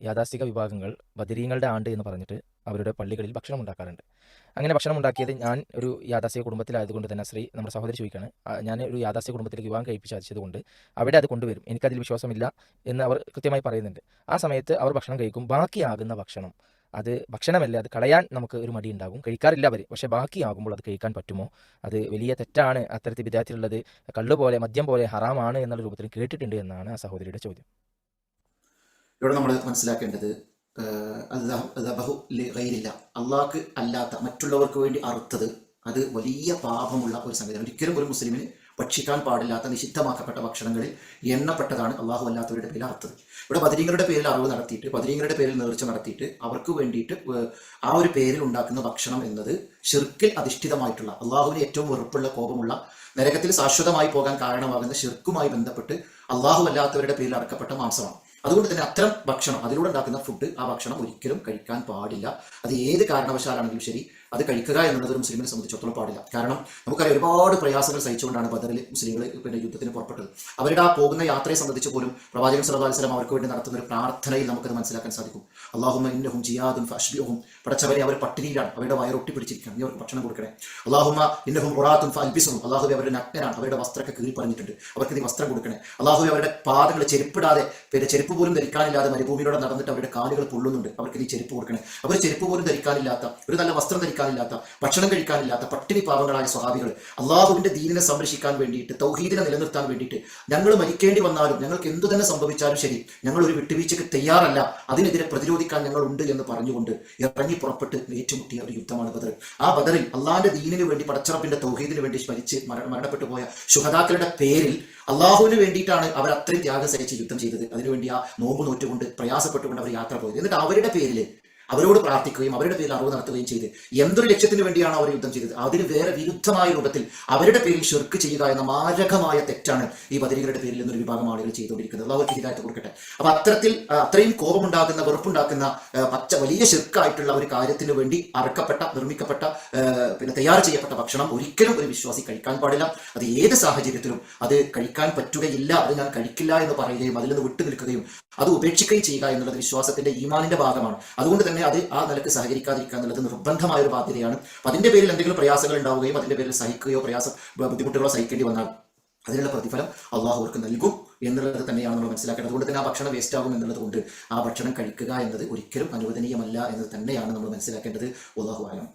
യാഥാസ്ഥിക വിഭാഗങ്ങൾ ബദരീങ്ങളുടെ ആണ്ട് എന്ന് പറഞ്ഞിട്ട് അവരുടെ പള്ളികളിൽ ഭക്ഷണം ഉണ്ടാക്കാറുണ്ട്. അങ്ങനെ ഭക്ഷണം ഉണ്ടാക്കിയത് ഞാൻ ഒരു യാഥാസ്ഥിക കുടുംബത്തിലായതുകൊണ്ട് തന്നെ നമ്മുടെ സഹോദരി ചോദിക്കുകയാണ്, ഞാൻ ഒരു യാഥാസ്ഥിക കുടുംബത്തിലേക്ക് വിവാഹം കഴിപ്പിച്ച് അയച്ചതുകൊണ്ട് അവിടെ അത് കൊണ്ടുവരും, എനിക്കതിൽ വിശ്വാസമില്ല എന്ന് അവർ കൃത്യമായി പറയുന്നുണ്ട്. ആ സമയത്ത് അവർ ഭക്ഷണം കഴിക്കും, ബാക്കിയാകുന്ന ഭക്ഷണം അത് ഭക്ഷണമല്ല, അത് കളയാൻ നമുക്ക് ഒരു മടി ഉണ്ടാകും. കഴിക്കാറില്ല അവർ, പക്ഷേ ബാക്കിയാകുമ്പോൾ അത് കഴിക്കാൻ പറ്റുമോ? അത് വലിയ തെറ്റാണ്, അത്തരത്തിൽ വിദ്യാർത്ഥികളുള്ളത് കള്ള് പോലെ മദ്യം പോലെ ഹറാമാണ് എന്നുള്ള രൂപത്തിൽ കേട്ടിട്ടുണ്ട് എന്നാണ് ആ സഹോദരിയുടെ ചോദ്യം. ഇവിടെ നമ്മൾ മനസ്സിലാക്കേണ്ടത് അള്ളാഹ്ക്ക് അല്ലാത്ത മറ്റുള്ളവർക്ക് വേണ്ടി അറുത്തത് അത് വലിയ പാപമുള്ള ഒരു സംഗതിയാണ്. ഒരിക്കലും ഒരു മുസ്ലിമിന് ഭക്ഷിക്കാൻ പാടില്ലാത്ത നിഷിദ്ധമാക്കപ്പെട്ട ഭക്ഷണങ്ങളിൽ എണ്ണപ്പെട്ടതാണ് അള്ളാഹു അല്ലാത്തവരുടെ പേരിൽ അറുത്തത്. ഇവിടെ ബദരീങ്ങളുടെ പേരിൽ അറിവ് നടത്തിയിട്ട്, ബദരീങ്ങളുടെ പേരിൽ നേർച്ച നടത്തിയിട്ട് അവർക്ക് വേണ്ടിയിട്ട് ആ ഒരു പേരിൽ ഉണ്ടാക്കുന്ന ഭക്ഷണം എന്നത് ഷിർക്കിൽ അധിഷ്ഠിതമായിട്ടുള്ള, അള്ളാഹുവിന് ഏറ്റവും വെറുപ്പുള്ള, കോപമുള്ള, നരകത്തിൽ ശാശ്വതമായി പോകാൻ കാരണമാകുന്ന ഷിർക്കുമായി ബന്ധപ്പെട്ട് അള്ളാഹു അല്ലാത്തവരുടെ പേരിൽ അറക്കപ്പെട്ട മാംസമാണ്. അതുകൊണ്ട് തന്നെ അത്തരം ഭക്ഷണം, അതിലൂടെ ഉണ്ടാക്കുന്ന ഫുഡ്, ആ ഭക്ഷണം ഒരിക്കലും കഴിക്കാൻ പാടില്ല. അത് ഏത് കാരണവശാലാണെങ്കിലും ശരി, അത് കഴിക്കുക എന്നുള്ളത് ഒരു മുസ്ലിമിനെ സംബന്ധിച്ചിടത്തോളം പാടില്ല. കാരണം നമുക്കറിയാം, ഒരുപാട് പ്രയാസങ്ങൾ സഹിച്ചുകൊണ്ടാണ് ബദറിൽ മുസ്ലിങ്ങൾ യുദ്ധത്തിന് പുറപ്പെട്ടത്. അവരുടെ ആ പോകുന്ന യാത്രയെ സംബന്ധിച്ച് പോലും പ്രവാചകൻ സല്ലല്ലാഹു അലൈഹി വസല്ലം അവർക്ക് വേണ്ടി നടത്തുന്ന ഒരു പ്രാർത്ഥനയിൽ നമുക്കത് മനസ്സിലാക്കാൻ സാധിക്കും. അല്ലാഹുമ്മ ഇന്നഹും ജിയാദുൻ ഫഅശ്ബിഹും, പടച്ചവനെ അവർ പട്ടിണിയിലാണ്, അവരുടെ വയറൊട്ടി പിടിച്ചിരിക്കുകയാണ്, നീ അവർക്ക് ഭക്ഷണം കൊടുക്കണേ. അല്ലാഹുമ്മ ഇന്നഹും ഉറാത്തുൻ ഫഅൽബിസുഹും, അല്ലാഹുവേ അവരുടെ നഗ്നരാണ്, അവരുടെ വസ്ത്രമൊക്കെ കീറി പറഞ്ഞിട്ടുണ്ട്, അവർക്ക് നീ വസ്ത്രം കൊടുക്കണേ. അല്ലാഹുവേ അവരുടെ പാദങ്ങൾ ചെരുപ്പിടാതെ, ചെരുപ്പ് പോലും ധരിക്കാനില്ലാതെ മരുഭൂമിയിലൂടെ നടന്നിട്ട് അവരുടെ കാലുകൾ പൊള്ളുന്നുണ്ട്, അവർക്ക് നീ ചെരുപ്പ് കൊടുക്കണേ. അവർ ചെരുപ്പ് പോലും ധരിക്കാനില്ലാത്ത, ഒരു നല്ല വസ്ത്രം ധരിക്കാനില്ലാത്ത, ഭക്ഷണം കഴിക്കാനില്ലാത്ത പട്ടിണി പാവങ്ങളായ സ്വഹാബികൾ അള്ളാഹുവിന്റെ ദീനിനെ സംരക്ഷിക്കാൻ വേണ്ടിയിട്ട്, തൗഹീദിനെ നിലനിർത്താൻ വേണ്ടിയിട്ട്, ഞങ്ങൾ മരിക്കേണ്ടി വന്നാലും, ഞങ്ങൾക്ക് എന്തു തന്നെ സംഭവിച്ചാലും ശരി, ഞങ്ങൾ ഒരു വിട്ടുവീഴ്ചയ്ക്ക് തയ്യാറല്ല, അതിനെതിരെ പ്രതിരോധിക്കാൻ ഞങ്ങൾ ഉണ്ട് എന്ന് പറഞ്ഞുകൊണ്ട് ഇറങ്ങി പുറപ്പെട്ട് ഏറ്റുമുട്ടിയ ഒരു യുദ്ധമാണ് ബദർ. ആ ബദറിൽ അള്ളാഹിന്റെ ദീനിന് വേണ്ടി, പടച്ചറപ്പിന്റെ തൗഹീദിന് വേണ്ടി മരിച്ച് മരണപ്പെട്ടു പോയ ശുഹദാക്കളുടെ പേരിൽ അള്ളാഹുവിന് വേണ്ടിയിട്ടാണ് അവർ അത്രയും ത്യാഗം സഹിച്ച് യുദ്ധം ചെയ്തത്. അതിനുവേണ്ടി ആ നോമ്പ് നോറ്റുകൊണ്ട് പ്രയാസപ്പെട്ടുകൊണ്ട് അവർ യാത്ര പോയത്. എന്നിട്ട് അവരുടെ പേരിൽ അവരോട് പ്രാർത്ഥിക്കുകയും അവരുടെ പേരിൽ അറിവ് നടത്തുകയും ചെയ്ത് എന്തൊരു ലക്ഷ്യത്തിന് വേണ്ടിയാണ് അവർ യുദ്ധം ചെയ്തത്, അതിന് വേറെ വിരുദ്ധമായ രൂപത്തിൽ അവരുടെ പേരിൽ ഷിർക്ക് ചെയ്യുക എന്ന മാരകമായ തെറ്റാണ് ഈ ബദരീകളുടെ പേരിൽ എന്നൊരു വിഭാഗം ആളുകൾ ചെയ്തുകൊണ്ടിരിക്കുന്നത്. അള്ളാഹുവിന്റെ ഹിദായത്ത് കൊടുക്കട്ടെ. അപ്പൊ അത്രയും കോപമുണ്ടാക്കുന്ന, വെറുപ്പുണ്ടാക്കുന്ന വലിയ ഷിർക്കായിട്ടുള്ള ഒരു കാര്യത്തിന് വേണ്ടി അറക്കപ്പെട്ട, നിർമ്മിക്കപ്പെട്ട, തയ്യാർ ചെയ്യപ്പെട്ട ഭക്ഷണം ഒരിക്കലും ഒരു വിശ്വാസി കഴിക്കാൻ പാടില്ല. അത് ഏത് സാഹചര്യത്തിലും അത് കഴിക്കാൻ പറ്റുകയില്ല, അത് ഞാൻ കഴിക്കില്ല എന്ന് പറയുകയും അതിൽ നിന്ന് വിട്ടു നിൽക്കുകയും അത് ഉപേക്ഷിക്കുകയും ചെയ്യുക എന്നുള്ളത് വിശ്വാസത്തിന്റെ ഈമാനിന്റെ ഭാഗമാണ്. അതുകൊണ്ട് തന്നെ അത് ആ നിലക്ക് സഹകരിക്കാതിരിക്കുക എന്നുള്ളത് നിർബന്ധമായ ഒരു ബാധ്യതയാണ്. അതിന്റെ പേരിൽ എന്തെങ്കിലും പ്രയാസങ്ങൾ ഉണ്ടാവുകയും അതിന്റെ പേരിൽ സഹിക്കുകയോ ബുദ്ധിമുട്ടുകളോ സഹിക്കേണ്ടി വന്നാൽ അതിനുള്ള പ്രതിഫലം അള്ളാഹു അവർക്ക് നൽകും എന്നുള്ളത് തന്നെയാണ് നമ്മൾ മനസ്സിലാക്കേണ്ടത്. അതുകൊണ്ട് തന്നെ ആ ഭക്ഷണം വേസ്റ്റ് ആകും എന്നുള്ളത് കൊണ്ട് ആ ഭക്ഷണം കഴിക്കുക എന്നത് ഒരിക്കലും അനുവദനീയമല്ല എന്നത് തന്നെയാണ് നമ്മൾ മനസ്സിലാക്കേണ്ടത്. അല്ലാഹു അലം.